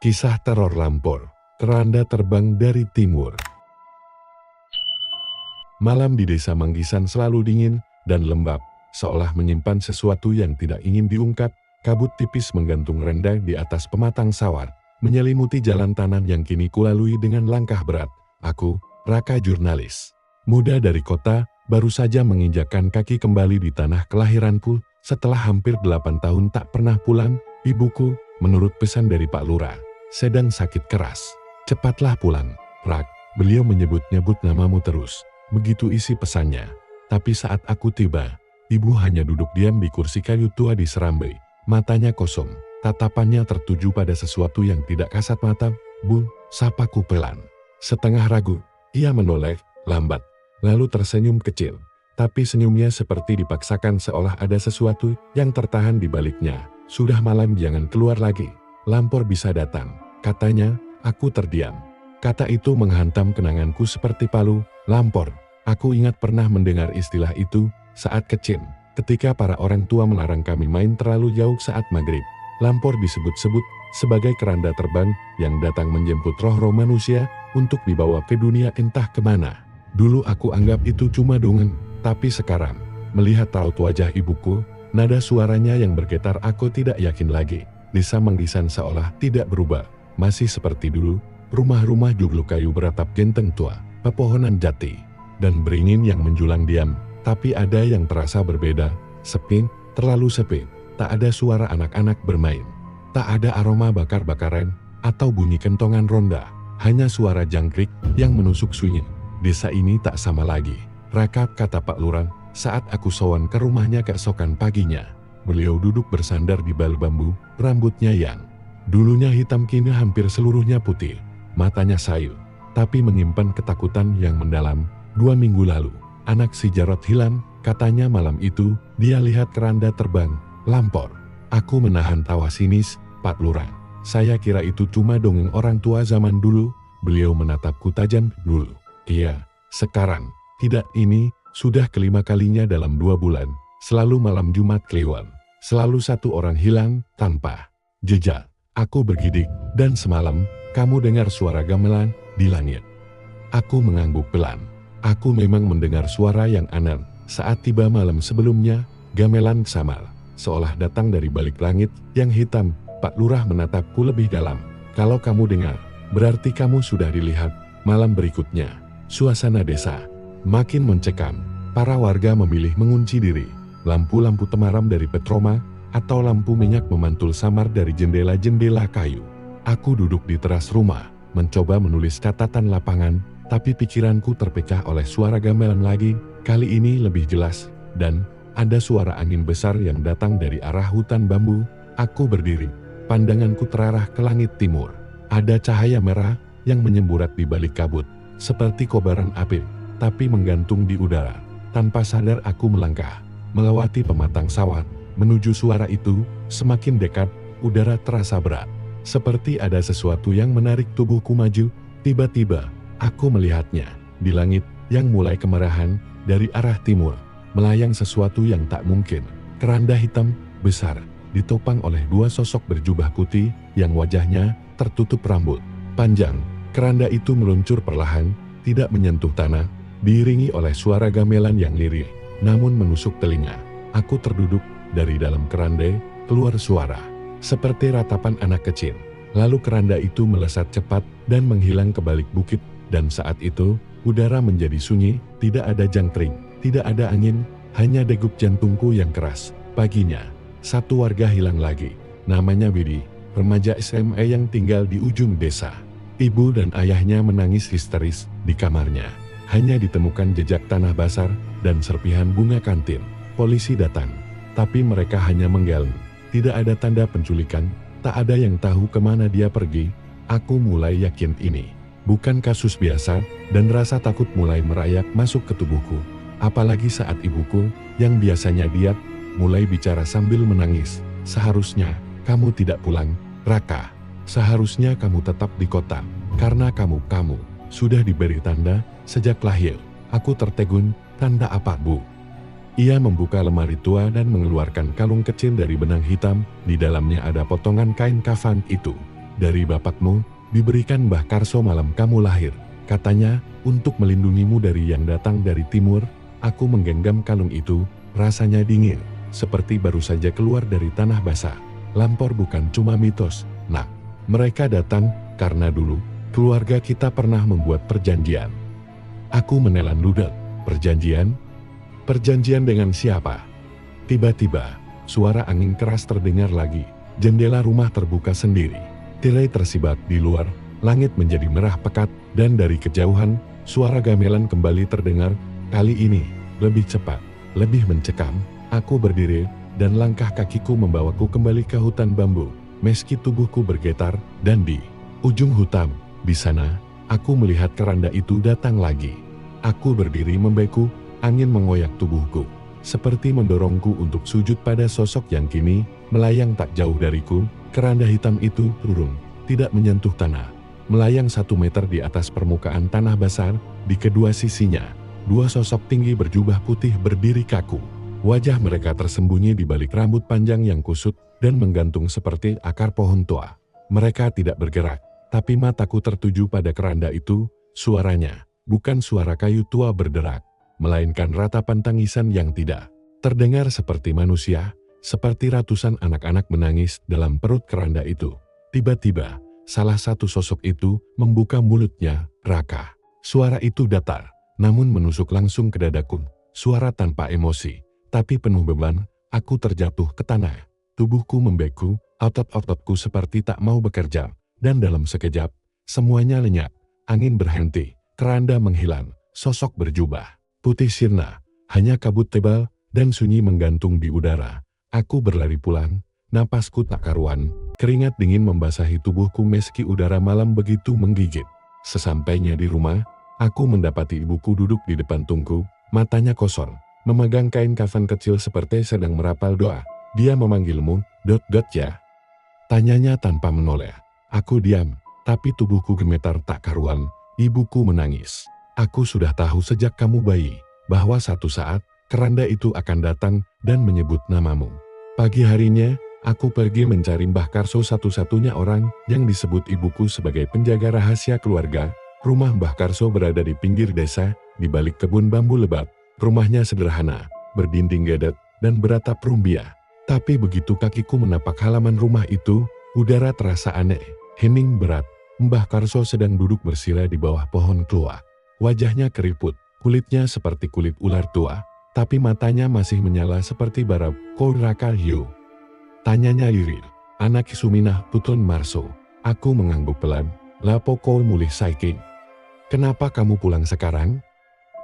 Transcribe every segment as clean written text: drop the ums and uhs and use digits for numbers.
Kisah teror Lampor, keranda terbang dari timur. Malam di desa Manggisan selalu dingin dan lembab, seolah menyimpan sesuatu yang tidak ingin diungkap. Kabut tipis menggantung rendah di atas pematang sawah, menyelimuti jalan tanah yang kini kulalui dengan langkah berat. Aku, Raka jurnalis, muda dari kota, baru saja menginjakkan kaki kembali di tanah kelahiranku. Setelah hampir 8 tahun tak pernah pulang, ibuku, menurut pesan dari Pak Lurah, sedang sakit keras. Cepatlah pulang, Rak. Beliau menyebut-nyebut namamu terus. Begitu isi pesannya. Tapi saat aku tiba, ibu hanya duduk diam di kursi kayu tua di serambi. Matanya kosong, tatapannya tertuju pada sesuatu yang tidak kasat mata. Bu, sapaku pelan. Setengah ragu, ia menoleh, lambat, lalu tersenyum kecil. Tapi senyumnya seperti dipaksakan seolah ada sesuatu yang tertahan di baliknya. Sudah malam, jangan keluar lagi. Lampor bisa datang, katanya. Aku terdiam. Kata itu menghantam kenanganku seperti palu. Lampor. Aku ingat pernah mendengar istilah itu saat kecil, ketika para orang tua melarang kami main terlalu jauh saat maghrib. Lampor disebut-sebut sebagai keranda terbang yang datang menjemput roh-roh manusia untuk dibawa ke dunia entah kemana. Dulu aku anggap itu cuma dongeng, tapi sekarang, melihat raut wajah ibuku, nada suaranya yang bergetar, aku tidak yakin lagi. Desa Manggisan seolah tidak berubah, masih seperti dulu, rumah-rumah jugluk kayu beratap genteng tua, pepohonan jati, dan beringin yang menjulang diam. Tapi ada yang terasa berbeda, sepi, terlalu sepi. Tak ada suara anak-anak bermain, tak ada aroma bakar-bakaran, atau bunyi kentongan ronda, hanya suara jangkrik yang menusuk sunyi. Desa ini tak sama lagi, Raka, kata Pak Lurah, saat aku sowan ke rumahnya keesokan paginya. Beliau duduk bersandar di bal bambu, rambutnya yang dulunya hitam kini hampir seluruhnya putih, matanya sayu, tapi menyimpan ketakutan yang mendalam. 2 minggu lalu, anak si Jarot hilang, katanya malam itu, dia lihat keranda terbang. Lampor. Aku menahan tawa sinis. Pak Lurah, saya kira itu cuma dongeng orang tua zaman dulu. Beliau menatapku tajam. Dulu. Iya, sekarang. Tidak, ini sudah kelima kalinya dalam 2 bulan. Selalu malam Jumat Kliwon. Selalu satu orang hilang, tanpa jejak. Aku bergidik, dan semalam, kamu dengar suara gamelan di langit. Aku mengangguk pelan. Aku memang mendengar suara yang aneh. Saat tiba malam sebelumnya, gamelan samar, seolah datang dari balik langit yang hitam. Pak Lurah menatapku lebih dalam. Kalau kamu dengar, berarti kamu sudah dilihat. Malam berikutnya, suasana desa makin mencekam. Para warga memilih mengunci diri. Lampu-lampu temaram dari petroma atau lampu minyak memantul samar dari jendela-jendela kayu. Aku duduk di teras rumah, mencoba menulis catatan lapangan, tapi pikiranku terpecah oleh suara gamelan lagi. Kali ini lebih jelas, dan ada suara angin besar yang datang dari arah hutan bambu. Aku berdiri, pandanganku terarah ke langit timur. Ada cahaya merah yang menyemburat di balik kabut, seperti kobaran api, tapi menggantung di udara. Tanpa sadar aku melangkah, melewati pematang sawah, menuju suara itu. Semakin dekat, udara terasa berat, seperti ada sesuatu yang menarik tubuhku maju. Tiba-tiba, aku melihatnya, di langit yang mulai kemerahan, dari arah timur, melayang sesuatu yang tak mungkin. Keranda hitam, besar, ditopang oleh 2 sosok berjubah putih, yang wajahnya tertutup rambut panjang. Keranda itu meluncur perlahan, tidak menyentuh tanah, diiringi oleh suara gamelan yang lirih, namun menusuk telinga. Aku terduduk, dari dalam keranda, keluar suara, seperti ratapan anak kecil. Lalu keranda itu melesat cepat, dan menghilang ke balik bukit. Dan saat itu, udara menjadi sunyi, tidak ada jangkrik, tidak ada angin, hanya degup jantungku yang keras. Paginya, satu warga hilang lagi. Namanya Widi, remaja SMA yang tinggal di ujung desa. Ibu dan ayahnya menangis histeris di kamarnya. Hanya ditemukan jejak tanah basah dan serpihan bunga kantin. Polisi datang, tapi mereka hanya menggal. Tidak ada tanda penculikan, tak ada yang tahu kemana dia pergi. Aku mulai yakin ini bukan kasus biasa, dan rasa takut mulai merayap masuk ke tubuhku. Apalagi saat ibuku, yang biasanya diam, mulai bicara sambil menangis. Seharusnya kamu tidak pulang, Raka. Seharusnya kamu tetap di kota, karena kamu sudah diberi tanda sejak lahir. Aku tertegun. Tanda apa, Bu? Ia membuka lemari tua dan mengeluarkan kalung kecil dari benang hitam. Di dalamnya ada potongan kain kafan itu. dari bapakmu, diberikan Mbah Karso malam kamu lahir. Katanya, untuk melindungimu dari yang datang dari timur. Aku menggenggam kalung itu, rasanya dingin, seperti baru saja keluar dari tanah basah. Lampor bukan cuma mitos, nak. Mereka datang, karena dulu, keluarga kita pernah membuat perjanjian. Aku menelan ludah. Perjanjian? Perjanjian dengan siapa? Tiba-tiba, suara angin keras terdengar lagi. Jendela rumah terbuka sendiri. Tirai tersibat di luar, langit menjadi merah pekat, dan dari kejauhan, suara gamelan kembali terdengar. Kali ini, lebih cepat, lebih mencekam. Aku berdiri, dan langkah kakiku membawaku kembali ke hutan bambu. Meski tubuhku bergetar, dan di ujung hutan, di sana, aku melihat keranda itu datang lagi. Aku berdiri membeku, angin mengoyak tubuhku, seperti mendorongku untuk sujud pada sosok yang kini melayang tak jauh dariku. Keranda hitam itu turun, tidak menyentuh tanah, melayang 1 meter di atas permukaan tanah basah. Di kedua sisinya, 2 sosok tinggi berjubah putih berdiri kaku. Wajah mereka tersembunyi di balik rambut panjang yang kusut dan menggantung seperti akar pohon tua. Mereka tidak bergerak, tapi mataku tertuju pada keranda itu. Suaranya bukan suara kayu tua berderak, melainkan ratapan tangisan yang tidak terdengar seperti manusia, seperti ratusan anak-anak menangis dalam perut keranda itu. Tiba-tiba, salah satu sosok itu membuka mulutnya. Raka. Suara itu datar, namun menusuk langsung ke dadaku. Suara tanpa emosi, tapi penuh beban. Aku terjatuh ke tanah. Tubuhku membeku, otot-ototku seperti tak mau bekerja, dan dalam sekejap, semuanya lenyap. Angin berhenti, keranda menghilang, sosok berjubah putih sirna, hanya kabut tebal dan sunyi menggantung di udara. Aku berlari pulang, napasku tak karuan, keringat dingin membasahi tubuhku meski udara malam begitu menggigit. Sesampainya di rumah, aku mendapati ibuku duduk di depan tungku, matanya kosong, memegang kain kafan kecil seperti sedang merapal doa. Dia memanggilmu, ya? Tanyanya tanpa menoleh. Aku diam, tapi tubuhku gemetar tak karuan. Ibuku menangis. Aku sudah tahu sejak kamu bayi, bahwa satu saat, keranda itu akan datang dan menyebut namamu. Pagi harinya, aku pergi mencari Mbah Karso, satu-satunya orang yang disebut ibuku sebagai penjaga rahasia keluarga. Rumah Mbah Karso berada di pinggir desa, di balik kebun bambu lebat. Rumahnya sederhana, berdinding gedet, dan beratap rumbia. Tapi begitu kakiku menapak halaman rumah itu, udara terasa aneh, hening berat. Mbah Karso sedang duduk bersila di bawah pohon keluak. Wajahnya keriput, kulitnya seperti kulit ular tua, tapi matanya masih menyala seperti bara. Kau Raka Hiu? Tanyanya lirih. Anak Suminah Putun Marso. Aku mengangguk pelan. Lapo kau mulih saiki? Kenapa kamu pulang sekarang?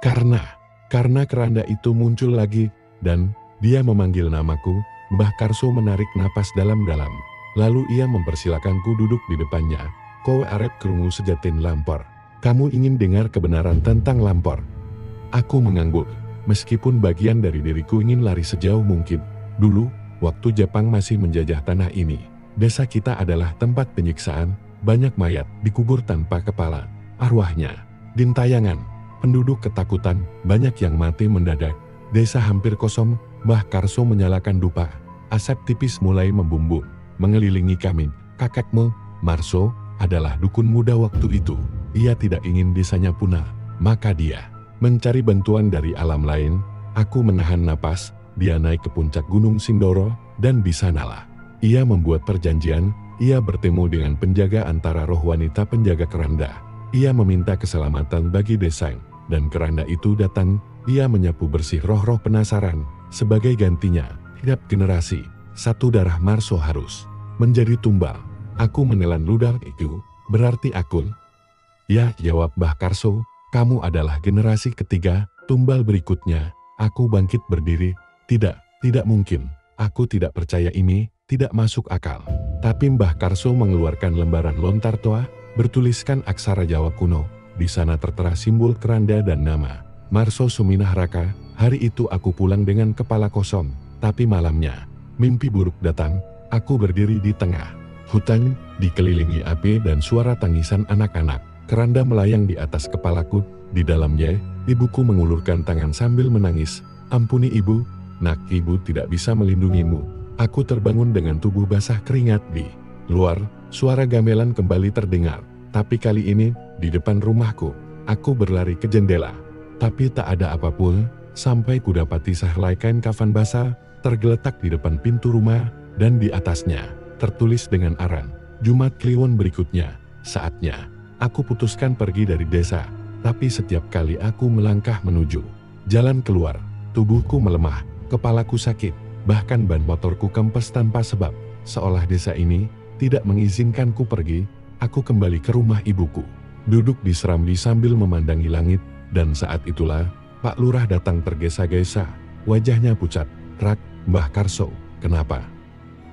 Karena keranda itu muncul lagi, dan dia memanggil namaku. Mbah Karso menarik napas dalam-dalam. Lalu ia mempersilakanku duduk di depannya. Kau arep krungu sejatin Lampor. Kamu ingin dengar kebenaran tentang Lampor? Aku mengangguk, meskipun bagian dari diriku ingin lari sejauh mungkin. Dulu, waktu Jepang masih menjajah tanah ini, desa kita adalah tempat penyiksaan, banyak mayat dikubur tanpa kepala. Arwahnya, dintayangan, penduduk ketakutan, banyak yang mati mendadak. Desa hampir kosong. Mbah Karso menyalakan dupa. Asap tipis mulai membumbung, mengelilingi kami. Kakekmu, Marso, adalah dukun muda waktu itu. Ia tidak ingin desanya punah, maka dia mencari bantuan dari alam lain. Aku menahan napas. Dia naik ke puncak Gunung Sindoro, dan di sanalah ia membuat perjanjian. Ia bertemu dengan penjaga antara roh wanita penjaga keranda. Ia meminta keselamatan bagi desa, dan keranda itu datang. Ia menyapu bersih roh-roh penasaran. Sebagai gantinya, tiap generasi, satu darah Marso harus menjadi tumbal. Aku menelan ludah itu. Berarti aku? Ya, jawab Mbah Karso, kamu adalah generasi ketiga, tumbal berikutnya. Aku bangkit berdiri. Tidak mungkin. Aku tidak percaya ini, tidak masuk akal. Tapi Mbah Karso mengeluarkan lembaran lontar tua, bertuliskan aksara Jawa kuno. Di sana tertera simbol keranda dan nama Marso Suminah Raka. Hari itu aku pulang dengan kepala kosong, tapi malamnya, mimpi buruk datang. Aku berdiri di tengah hutan, dikelilingi api dan suara tangisan anak-anak. Keranda melayang di atas kepalaku. Di dalamnya, ibuku mengulurkan tangan sambil menangis. Ampuni ibu, nak, ibu tidak bisa melindungimu. Aku terbangun dengan tubuh basah keringat. Di luar, Suara gamelan kembali terdengar, tapi kali ini di depan rumahku. Aku berlari ke jendela, tapi tak ada apapun, sampai kudapati sehelai kain kafan basah tergeletak di depan pintu rumah, dan di atasnya tertulis dengan aran, "Jumat Kliwon berikutnya, saatnya." Aku putuskan pergi dari desa, tapi setiap kali aku melangkah menuju jalan keluar, tubuhku melemah, kepalaku sakit, bahkan ban motorku kempes tanpa sebab, seolah desa ini tidak mengizinkanku pergi. Aku kembali ke rumah ibuku, duduk di serambi sambil memandangi langit, dan saat itulah Pak Lurah datang tergesa-gesa, wajahnya pucat. "Rak, Mbah Karso, kenapa?"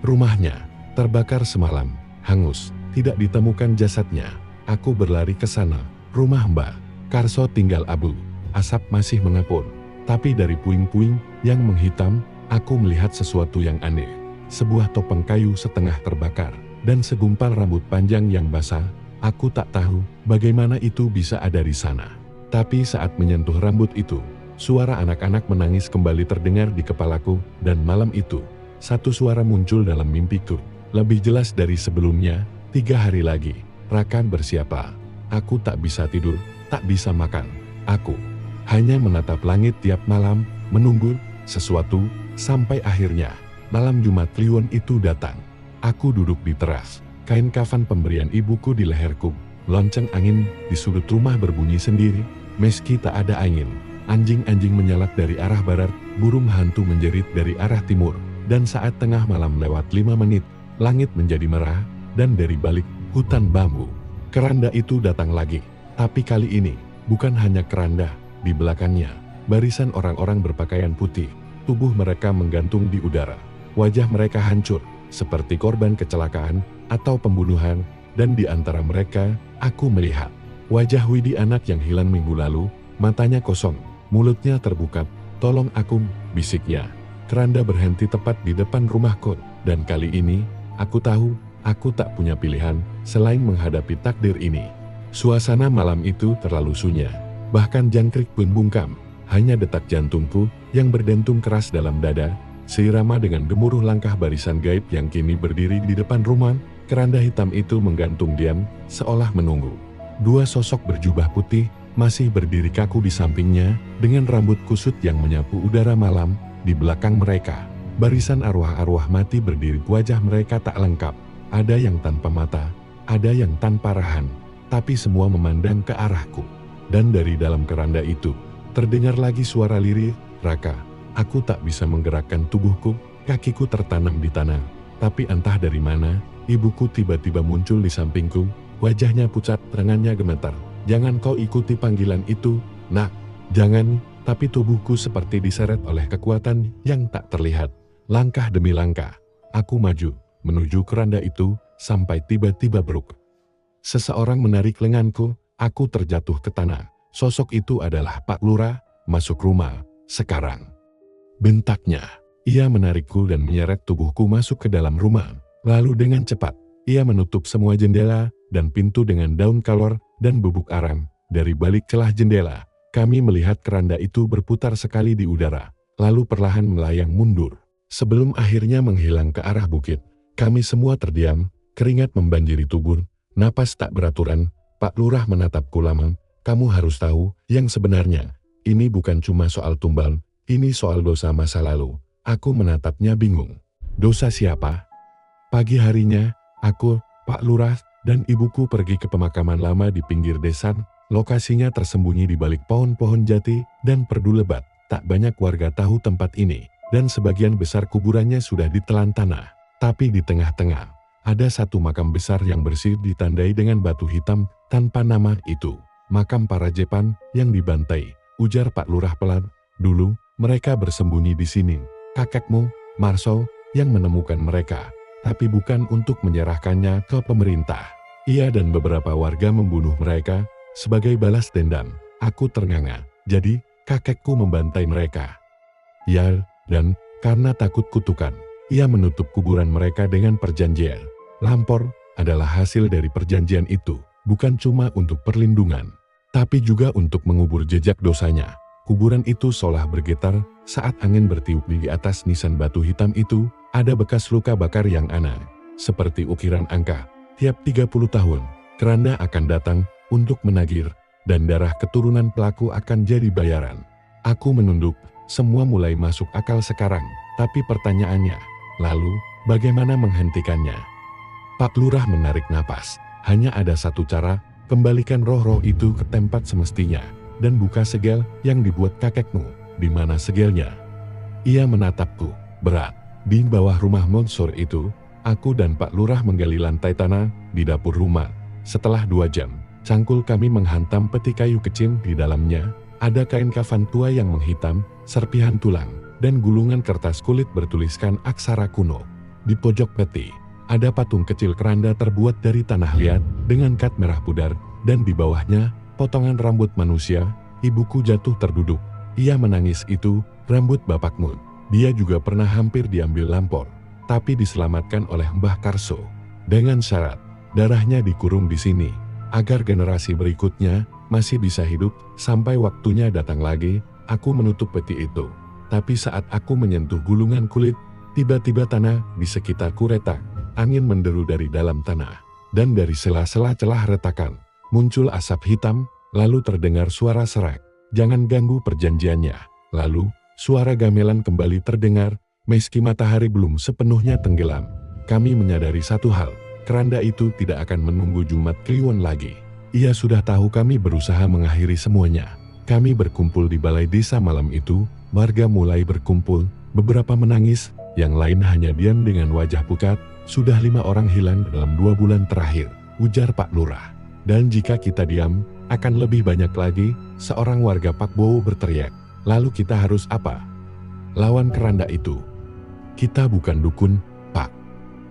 "Rumahnya terbakar semalam, hangus, tidak ditemukan jasadnya." Aku berlari ke sana. Rumah Mbah Karso tinggal abu, asap masih mengapun, tapi dari puing-puing yang menghitam, aku melihat sesuatu yang aneh. Sebuah topeng kayu setengah terbakar, dan segumpal rambut panjang yang basah. Aku tak tahu bagaimana itu bisa ada di sana. Tapi saat menyentuh rambut itu, suara anak-anak menangis kembali terdengar di kepalaku, dan malam itu, satu suara muncul dalam mimpiku. Lebih jelas dari sebelumnya, 3 hari lagi, Rakan bersiaplah. Aku tak bisa tidur, tak bisa makan. Aku hanya menatap langit tiap malam, menunggu sesuatu, sampai akhirnya, malam Jumat Kliwon itu datang. Aku duduk di teras, kain kafan pemberian ibuku di leherku, lonceng angin di sudut rumah berbunyi sendiri, meski tak ada angin. Anjing-anjing menyalak dari arah barat, burung hantu menjerit dari arah timur, dan saat tengah malam lewat 5 menit, langit menjadi merah, dan dari balik hutan bambu, keranda itu datang lagi. Tapi kali ini, bukan hanya keranda, di belakangnya, barisan orang-orang berpakaian putih, tubuh mereka menggantung di udara. Wajah mereka hancur, seperti korban kecelakaan atau pembunuhan, dan di antara mereka, aku melihat wajah Widi, anak yang hilang minggu lalu, matanya kosong, mulutnya terbuka. "Tolong aku," bisiknya. Keranda berhenti tepat di depan rumahku, dan kali ini, aku tahu, aku tak punya pilihan selain menghadapi takdir ini. Suasana malam itu terlalu sunyi, bahkan jangkrik pun bungkam, hanya detak jantungku yang berdentum keras dalam dada, seirama dengan gemuruh langkah barisan gaib yang kini berdiri di depan rumah. Keranda hitam itu menggantung diam, seolah menunggu. 2 sosok berjubah putih masih berdiri kaku di sampingnya, dengan rambut kusut yang menyapu udara malam. Di belakang mereka, barisan arwah-arwah mati berdiri. Wajah mereka tak lengkap, ada yang tanpa mata, ada yang tanpa rahan, tapi semua memandang ke arahku. Dan dari dalam keranda itu, terdengar lagi suara lirih, "Raka." Aku tak bisa menggerakkan tubuhku, kakiku tertanam di tanah. Tapi entah dari mana, ibuku tiba-tiba muncul di sampingku, wajahnya pucat, tangannya gemetar. "Jangan kau ikuti panggilan itu, Nak. Jangan." Tapi tubuhku seperti diseret oleh kekuatan yang tak terlihat. Langkah demi langkah, aku maju, menuju keranda itu, sampai tiba-tiba beruk. Seseorang menarik lenganku, aku terjatuh ke tanah. Sosok itu adalah Pak Lurah. "Masuk rumah, sekarang," bentaknya. Ia menarikku dan menyeret tubuhku masuk ke dalam rumah. Lalu dengan cepat, ia menutup semua jendela dan pintu dengan daun kalor dan bubuk arang. Dari balik celah jendela, kami melihat keranda itu berputar sekali di udara, lalu perlahan melayang mundur, sebelum akhirnya menghilang ke arah bukit. Kami semua terdiam, keringat membanjiri tubuh, napas tak beraturan. Pak Lurah menatapku lama. "Kamu harus tahu yang sebenarnya. Ini bukan cuma soal tumbal. Ini soal dosa masa lalu." Aku menatapnya bingung. "Dosa siapa?" Pagi harinya, aku, Pak Lurah, dan ibuku pergi ke pemakaman lama di pinggir desa. Lokasinya tersembunyi di balik pohon-pohon jati dan perdu lebat. Tak banyak warga tahu tempat ini, dan sebagian besar kuburannya sudah ditelan tanah. Tapi di tengah-tengah, ada satu makam besar yang bersih ditandai dengan batu hitam tanpa nama itu. "Makam para Jepan yang dibantai," ujar Pak Lurah pelan. "Dulu, mereka bersembunyi di sini. Kakekmu, Marso, yang menemukan mereka. Tapi bukan untuk menyerahkannya ke pemerintah. Ia dan beberapa warga membunuh mereka sebagai balas dendam." Aku ternganga. "Jadi, kakekku membantai mereka?" "Ya, dan karena takut kutukan, ia menutup kuburan mereka dengan perjanjian. Lampor adalah hasil dari perjanjian itu, bukan cuma untuk perlindungan, tapi juga untuk mengubur jejak dosanya." Kuburan itu seolah bergetar saat angin bertiup. Di atas nisan batu hitam itu, ada bekas luka bakar yang aneh, seperti ukiran angka. Tiap 30 tahun, keranda akan datang untuk menagih, dan darah keturunan pelaku akan jadi bayaran. Aku menunduk, semua mulai masuk akal sekarang, tapi pertanyaannya, lalu, bagaimana menghentikannya? Pak Lurah menarik napas. Hanya ada satu cara, kembalikan roh-roh itu ke tempat semestinya, dan buka segel yang dibuat kakekmu. Di mana segelnya? Ia menatapku, berat. Di bawah rumah Monsur itu, aku dan Pak Lurah menggali lantai tanah di dapur rumah. Setelah 2 jam, cangkul kami menghantam peti kayu kecil di dalamnya. Ada kain kafan tua yang menghitam, serpihan tulang, dan gulungan kertas kulit bertuliskan aksara kuno. Di pojok peti, ada patung kecil keranda terbuat dari tanah liat dengan cat merah pudar, dan di bawahnya, potongan rambut manusia. Ibuku jatuh terduduk. Ia menangis, itu rambut bapakmu. Dia juga pernah hampir diambil Lampor, tapi diselamatkan oleh Mbah Karso. Dengan syarat, darahnya dikurung di sini, agar generasi berikutnya masih bisa hidup sampai waktunya datang lagi. Aku menutup peti itu. Tapi saat aku menyentuh gulungan kulit, tiba-tiba tanah di sekitarku retak. Angin menderu dari dalam tanah, dan dari sela-sela celah retakan, muncul asap hitam, lalu terdengar suara serak. Jangan ganggu perjanjiannya. Lalu, suara gamelan kembali terdengar, meski matahari belum sepenuhnya tenggelam. Kami menyadari satu hal, keranda itu tidak akan menunggu Jumat Kliwon lagi. Ia sudah tahu kami berusaha mengakhiri semuanya. Kami berkumpul di balai desa malam itu, warga mulai berkumpul, beberapa menangis, yang lain hanya diam dengan wajah pucat. Sudah 5 orang hilang dalam 2 bulan terakhir, ujar Pak Lurah. Dan jika kita diam, akan lebih banyak lagi, seorang warga Pak Bowo berteriak. Lalu kita harus apa? Lawan keranda itu. Kita bukan dukun, Pak.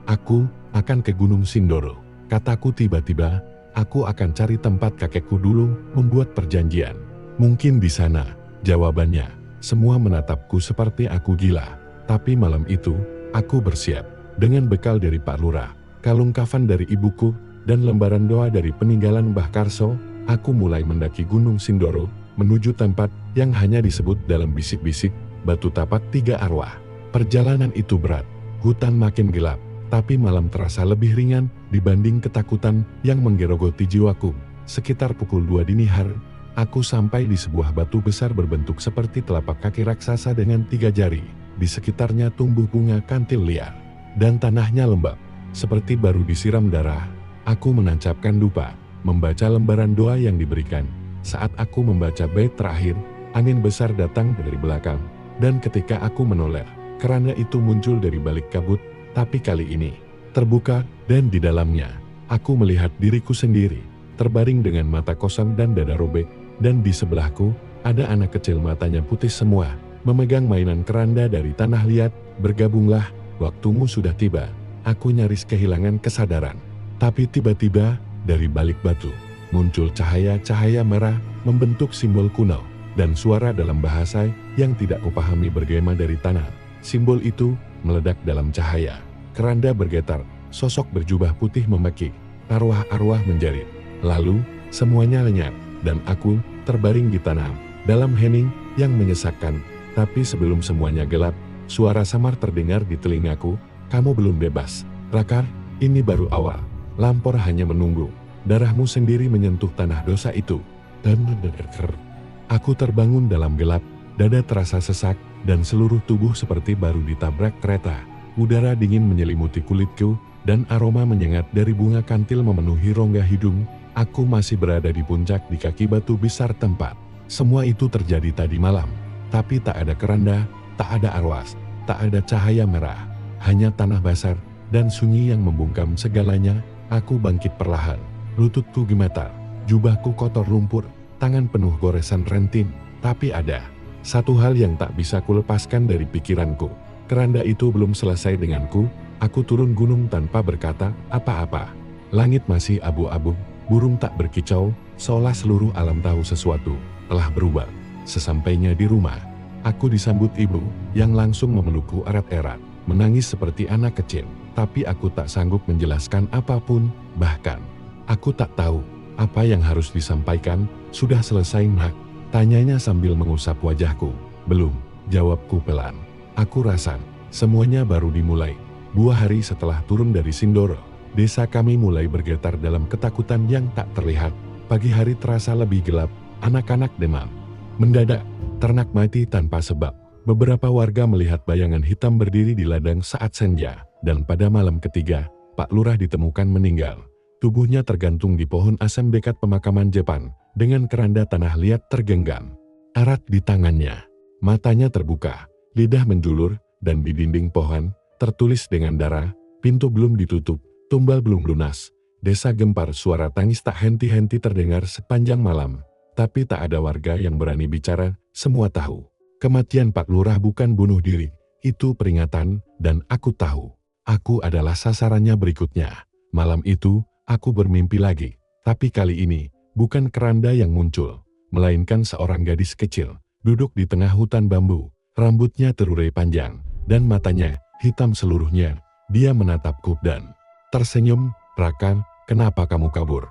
Aku akan ke Gunung Sindoro. Kataku tiba-tiba, aku akan cari tempat kakekku dulu membuat perjanjian. Mungkin di sana, jawabannya. Semua menatapku seperti aku gila. Tapi malam itu, aku bersiap. Dengan bekal dari Pak Lurah, kalung kafan dari ibuku, dan lembaran doa dari peninggalan Mbah Karso, aku mulai mendaki Gunung Sindoro, menuju tempat yang hanya disebut dalam bisik-bisik, batu tapak 3 arwah. Perjalanan itu berat, hutan makin gelap, tapi malam terasa lebih ringan dibanding ketakutan yang menggerogoti jiwaku. Sekitar pukul 2 dini hari, aku sampai di sebuah batu besar berbentuk seperti telapak kaki raksasa dengan 3 jari. Di sekitarnya tumbuh bunga kantil liar, dan tanahnya lembab, seperti baru disiram darah. Aku menancapkan dupa, membaca lembaran doa yang diberikan. Saat aku membaca bait terakhir, angin besar datang dari belakang, dan ketika aku menoleh, keranda itu muncul dari balik kabut, tapi kali ini terbuka, dan di dalamnya aku melihat diriku sendiri, terbaring dengan mata kosong dan dada robek, dan di sebelahku ada anak kecil matanya putih semua, memegang mainan keranda dari tanah liat. Bergabunglah, waktumu sudah tiba. Aku nyaris kehilangan kesadaran, tapi tiba-tiba dari balik batu muncul cahaya-cahaya merah membentuk simbol kuno, dan suara dalam bahasa yang tidak kupahami bergema dari tanah. Simbol itu meledak dalam cahaya. Keranda bergetar, sosok berjubah putih memaki, arwah-arwah menjerit. Lalu, semuanya lenyap, dan aku terbaring di tanah, dalam hening yang menyesakkan. Tapi sebelum semuanya gelap, suara samar terdengar di telingaku, kamu belum bebas, Rakar, ini baru awal. Lampor hanya menunggu. Darahmu sendiri menyentuh tanah dosa itu. Dan aku terbangun dalam gelap, dada terasa sesak, dan seluruh tubuh seperti baru ditabrak kereta. Udara dingin menyelimuti kulitku, dan aroma menyengat dari bunga kantil memenuhi rongga hidung. Aku masih berada di puncak di kaki batu besar tempat. Semua itu terjadi tadi malam. Tapi tak ada keranda, tak ada arwas, tak ada cahaya merah. Hanya tanah basah dan sunyi yang membungkam segalanya. Aku bangkit perlahan. Lututku gemetar, jubahku kotor lumpur, tangan penuh goresan rentin. Tapi ada satu hal yang tak bisa kulepaskan dari pikiranku. Keranda itu belum selesai denganku. Aku turun gunung tanpa berkata apa-apa. Langit masih abu-abu, burung tak berkicau, seolah seluruh alam tahu sesuatu telah berubah. Sesampainya di rumah, aku disambut ibu yang langsung memelukku erat-erat, menangis seperti anak kecil. Tapi aku tak sanggup menjelaskan apapun, bahkan aku tak tahu apa yang harus disampaikan. Sudah selesai, Nak? Tanyanya sambil mengusap wajahku. Belum, jawabku pelan. Aku rasa semuanya baru dimulai. 2 hari setelah turun dari Sindoro, Desa kami mulai bergetar dalam ketakutan yang tak terlihat. Pagi hari terasa lebih gelap, anak-anak demam. Mendadak, ternak mati tanpa sebab. Beberapa warga melihat bayangan hitam berdiri di ladang saat senja. Dan pada malam ketiga, Pak Lurah ditemukan meninggal. Tubuhnya tergantung di pohon asem dekat pemakaman Jepang, dengan keranda tanah liat tergenggam. Erat di tangannya. Matanya terbuka, lidah menjulur, dan di dinding pohon, tertulis dengan darah, pintu belum ditutup, tumbal belum lunas. Desa gempar, suara tangis tak henti-henti terdengar sepanjang malam. Tapi tak ada warga yang berani bicara, semua tahu. Kematian Pak Lurah bukan bunuh diri, itu peringatan, dan aku tahu. Aku adalah sasarannya berikutnya. Malam itu, aku bermimpi lagi. Tapi kali ini, bukan keranda yang muncul, melainkan seorang gadis kecil, duduk di tengah hutan bambu, rambutnya terurai panjang, dan matanya hitam seluruhnya. Dia menatapku dan tersenyum, "Raka, kenapa kamu kabur?"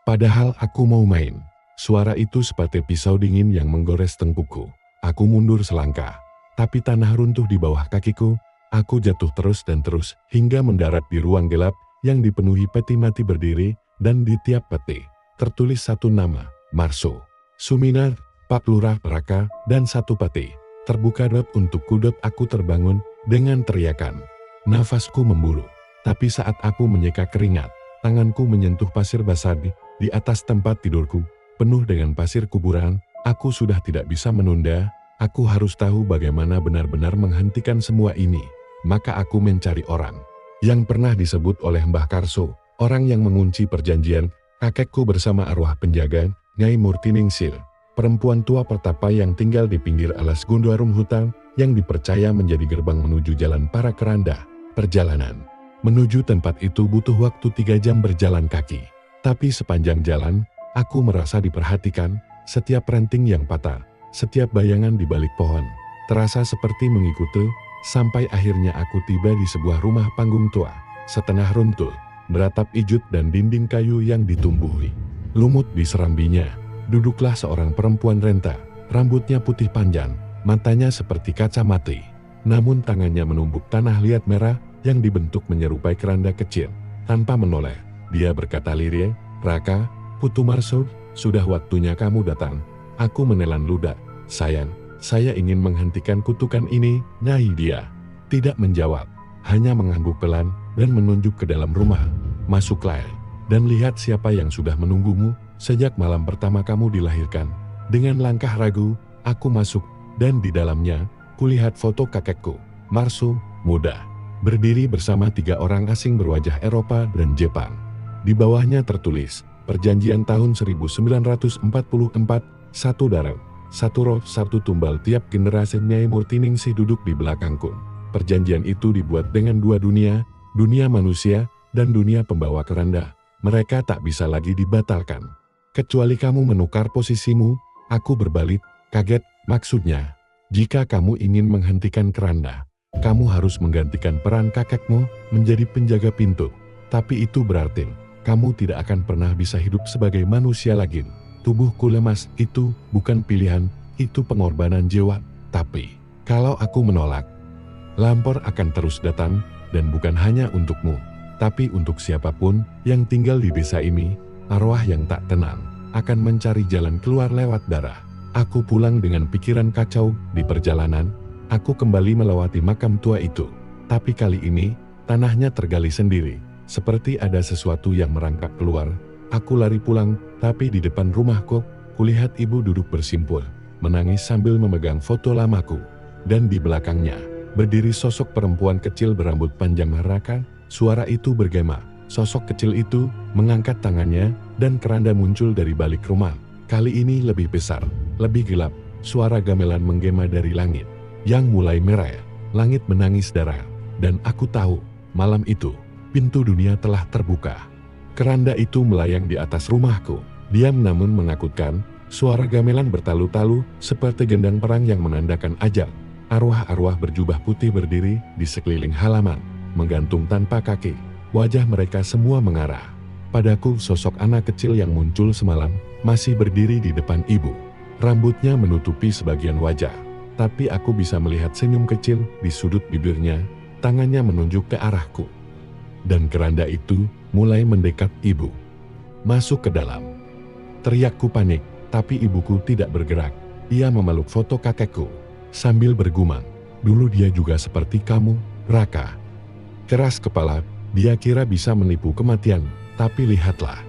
Padahal aku mau main. Suara itu seperti pisau dingin yang menggores tengkukku. Aku mundur selangkah, tapi tanah runtuh di bawah kakiku. Aku jatuh terus dan terus, hingga mendarat di ruang gelap yang dipenuhi peti mati berdiri, dan di tiap peti tertulis satu nama, Marso. Suminar, Pak Lurah, Raka, dan satu peti terbuka untuk kudut. Aku terbangun dengan teriakan. Nafasku memburu, tapi saat aku menyeka keringat, tanganku menyentuh pasir basah di atas tempat tidurku, penuh dengan pasir kuburan. Aku sudah tidak bisa menunda, aku harus tahu bagaimana benar-benar menghentikan semua ini. Maka aku mencari orang yang pernah disebut oleh Mbah Karso, orang yang mengunci perjanjian. Kakekku bersama arwah penjaga, Nyai Murtiningsih, perempuan tua pertapa yang tinggal di pinggir alas Gunduarum hutan, yang dipercaya menjadi gerbang menuju jalan para keranda. Perjalanan menuju tempat itu butuh waktu 3 jam berjalan kaki. Tapi sepanjang jalan, aku merasa diperhatikan. Setiap ranting yang patah, setiap bayangan di balik pohon, terasa seperti mengikuti, sampai akhirnya aku tiba di sebuah rumah panggung tua, setengah runtuh, beratap ijut dan dinding kayu yang ditumbuhi lumut di serambinya. Duduklah seorang perempuan renta, rambutnya putih panjang, matanya seperti kaca mati. Namun tangannya menumbuk tanah liat merah yang dibentuk menyerupai keranda kecil. Tanpa menoleh, dia berkata lirih, "Raka, Putu Marso, sudah waktunya kamu datang." Aku menelan ludah. "Sayang, saya ingin menghentikan kutukan ini." Nyai dia tidak menjawab, hanya mengangguk pelan dan menunjuk ke dalam rumah. "Masuklah, dan lihat siapa yang sudah menunggumu sejak malam pertama kamu dilahirkan." Dengan langkah ragu, aku masuk, dan di dalamnya, kulihat foto kakekku, Marso, muda, berdiri bersama 3 orang asing berwajah Eropa dan Jepang. Di bawahnya tertulis, "Perjanjian tahun 1944, satu darah, satu roh, satu tumbal." Tiap generasi. Nyai Murtiningsih duduk di belakangku. Perjanjian itu dibuat dengan 2 dunia, dunia manusia, dan dunia pembawa keranda. Mereka tak bisa lagi dibatalkan. Kecuali kamu menukar posisimu. Aku berbalik, kaget. "Maksudnya, jika kamu ingin menghentikan keranda, kamu harus menggantikan peran kakekmu menjadi penjaga pintu. Tapi itu berarti kamu tidak akan pernah bisa hidup sebagai manusia lagi." Tubuhku lemas. "Itu bukan pilihan, itu pengorbanan jiwa." "Tapi, kalau aku menolak, lampor akan terus datang, dan bukan hanya untukmu, tapi untuk siapapun yang tinggal di desa ini. Arwah yang tak tenang akan mencari jalan keluar lewat darah." Aku pulang dengan pikiran kacau. Di perjalanan, aku kembali melewati makam tua itu. Tapi kali ini, tanahnya tergali sendiri, seperti ada sesuatu yang merangkak keluar. Aku lari pulang, tapi di depan rumahku, kulihat ibu duduk bersimpul, menangis sambil memegang foto lamaku. Dan di belakangnya, berdiri sosok perempuan kecil berambut panjang. "Raka." Suara itu bergema. Sosok kecil itu mengangkat tangannya, dan keranda muncul dari balik rumah. Kali ini lebih besar, lebih gelap. Suara gamelan menggema dari langit yang mulai merah. Langit menangis darah. Dan aku tahu, malam itu, pintu dunia telah terbuka. Keranda itu melayang di atas rumahku. Diam namun menakutkan. Suara gamelan bertalu-talu, seperti gendang perang yang menandakan ajal. Arwah-arwah berjubah putih berdiri di sekeliling halaman, menggantung tanpa kaki. Wajah mereka semua mengarah padaku. Sosok anak kecil yang muncul semalam masih berdiri di depan ibu. Rambutnya menutupi sebagian wajah, tapi aku bisa melihat senyum kecil di sudut bibirnya. Tangannya menunjuk ke arahku. dan keranda itu mulai mendekat ibu. Masuk ke dalam. Teriakku panik, tapi ibuku tidak bergerak. Ia memeluk foto kakekku sambil bergumam, "Dulu dia juga seperti kamu, Raka." Keras kepala, dia kira bisa menipu kematian, tapi lihatlah.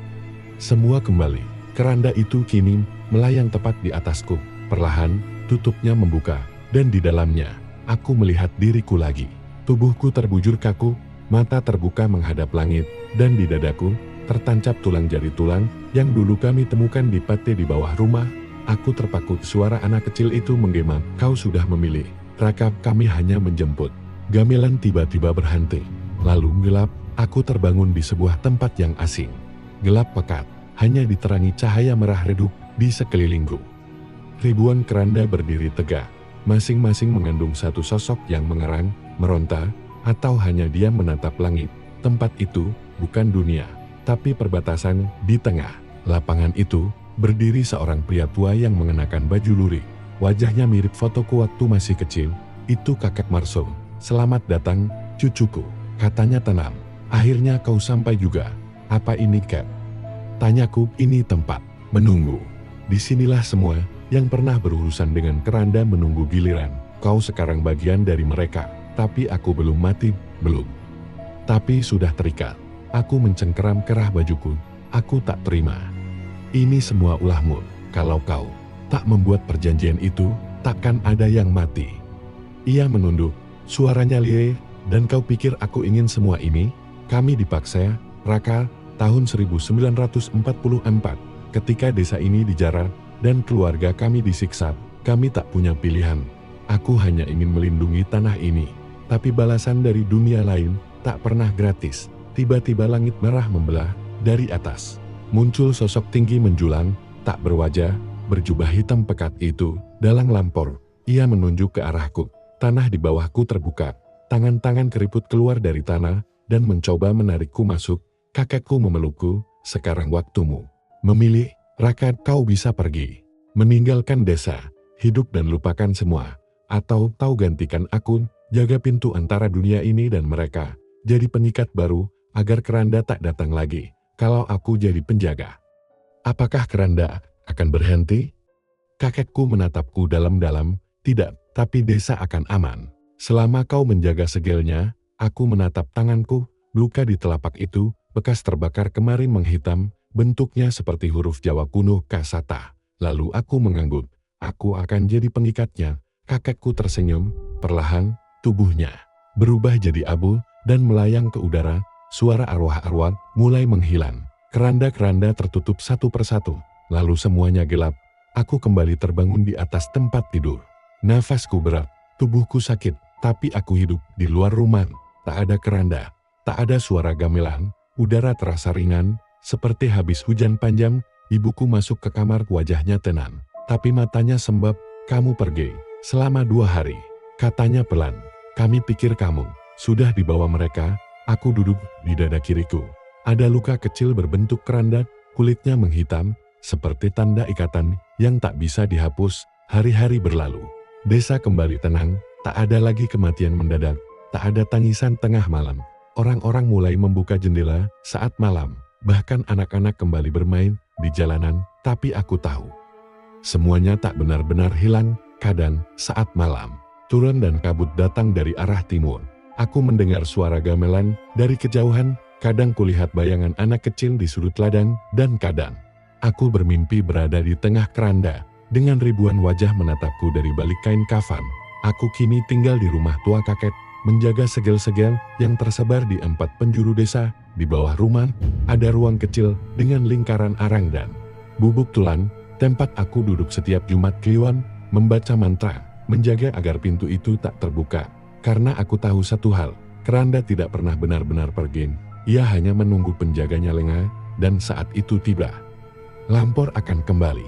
Semua kembali. Keranda itu kini melayang tepat di atasku. Perlahan, tutupnya membuka, dan di dalamnya, aku melihat diriku lagi. Tubuhku terbujur kaku, mata terbuka menghadap langit, dan di dadaku, tertancap tulang jari tulang yang dulu kami temukan di pate di bawah rumah. Aku terpaku, suara anak kecil itu menggema, "Kau sudah memilih, Raka, kami hanya menjemput." Gamelan tiba-tiba berhenti. Lalu gelap, aku terbangun di sebuah tempat yang asing. Gelap pekat, hanya diterangi cahaya merah redup di sekelilingku. Ribuan keranda berdiri tegak, masing-masing mengandung satu sosok yang mengerang, meronta, atau hanya diam menatap langit. Tempat itu bukan dunia, tapi perbatasan. Di tengah lapangan itu berdiri seorang pria tua yang mengenakan baju lurik. Wajahnya mirip fotoku waktu masih kecil. "Itu kakek Marso. Selamat datang, cucuku," katanya tenang. "Akhirnya kau sampai juga. Apa ini, Kek?" Tanyaku. "Ini tempat menunggu. Disinilah semua yang pernah berurusan dengan keranda menunggu giliran. Kau sekarang bagian dari mereka, tapi aku belum mati, belum. Tapi sudah terikat." Aku mencengkeram kerah bajuku. "Aku tak terima. Ini semua ulahmu. Kalau kau tak membuat perjanjian itu, takkan ada yang mati." Ia menunduk, suaranya lirih. "Dan kau pikir aku ingin semua ini? Kami dipaksa, Raka, tahun 1944, ketika desa ini dijarah dan keluarga kami disiksa. Kami tak punya pilihan. Aku hanya ingin melindungi tanah ini. Tapi balasan dari dunia lain tak pernah gratis." Tiba-tiba langit merah membelah. Dari atas muncul sosok tinggi menjulang, tak berwajah, berjubah hitam pekat itu dalang lampor. Ia menunjuk ke arahku. Tanah di bawahku terbuka. Tangan-tangan keriput keluar dari tanah dan mencoba menarikku masuk. Kakekku memelukku. "Sekarang waktumu memilih, Raka. Kau bisa pergi, meninggalkan desa, hidup dan lupakan semua. Atau kau gantikan aku, jaga pintu antara dunia ini dan mereka. Jadi pengikat baru, agar keranda tak datang lagi. Kalau aku jadi penjaga, apakah keranda akan berhenti?" Kakekku menatapku dalam-dalam. "Tidak, tapi desa akan aman. Selama kau menjaga segelnya." Aku menatap tanganku. Luka di telapak itu, bekas terbakar kemarin menghitam, bentuknya seperti huruf Jawa kuno Kasata. Lalu aku mengangguk. "Aku akan jadi pengikatnya." Kakekku tersenyum. Perlahan, tubuhnya berubah jadi abu dan melayang ke udara. Suara arwah-arwah mulai menghilang. Keranda-keranda tertutup satu persatu. Lalu semuanya gelap. Aku kembali terbangun di atas tempat tidur. Nafasku berat, tubuhku sakit, tapi aku hidup di luar rumah. Tak ada keranda, tak ada suara gamelan. Udara terasa ringan, seperti habis hujan panjang. Ibuku masuk ke kamar, wajahnya tenang, tapi matanya sembab. "Kamu pergi selama 2 hari, katanya pelan. Kami pikir kamu sudah dibawa mereka." Aku duduk di dada kiriku. Ada luka kecil berbentuk keranda, kulitnya menghitam, seperti tanda ikatan yang tak bisa dihapus. Hari-hari berlalu. Desa kembali tenang, tak ada lagi kematian mendadak, tak ada tangisan tengah malam. Orang-orang mulai membuka jendela saat malam, bahkan anak-anak kembali bermain di jalanan, tapi aku tahu semuanya tak benar-benar hilang. Kadang, saat malam turun dan kabut datang dari arah timur, aku mendengar suara gamelan dari kejauhan. Kadang kulihat bayangan anak kecil di sudut ladang, dan kadang aku bermimpi berada di tengah keranda, dengan ribuan wajah menatapku dari balik kain kafan. Aku kini tinggal di rumah tua kakek, menjaga segel-segel yang tersebar di 4 penjuru desa. Di bawah rumah, ada ruang kecil dengan lingkaran arang dan bubuk tulang, tempat aku duduk setiap Jumat Kliwon, membaca mantra, menjaga agar pintu itu tak terbuka. Karena aku tahu satu hal, keranda tidak pernah benar-benar pergi. Ia hanya menunggu penjaganya lengah, dan saat itu tiba, lampor akan kembali.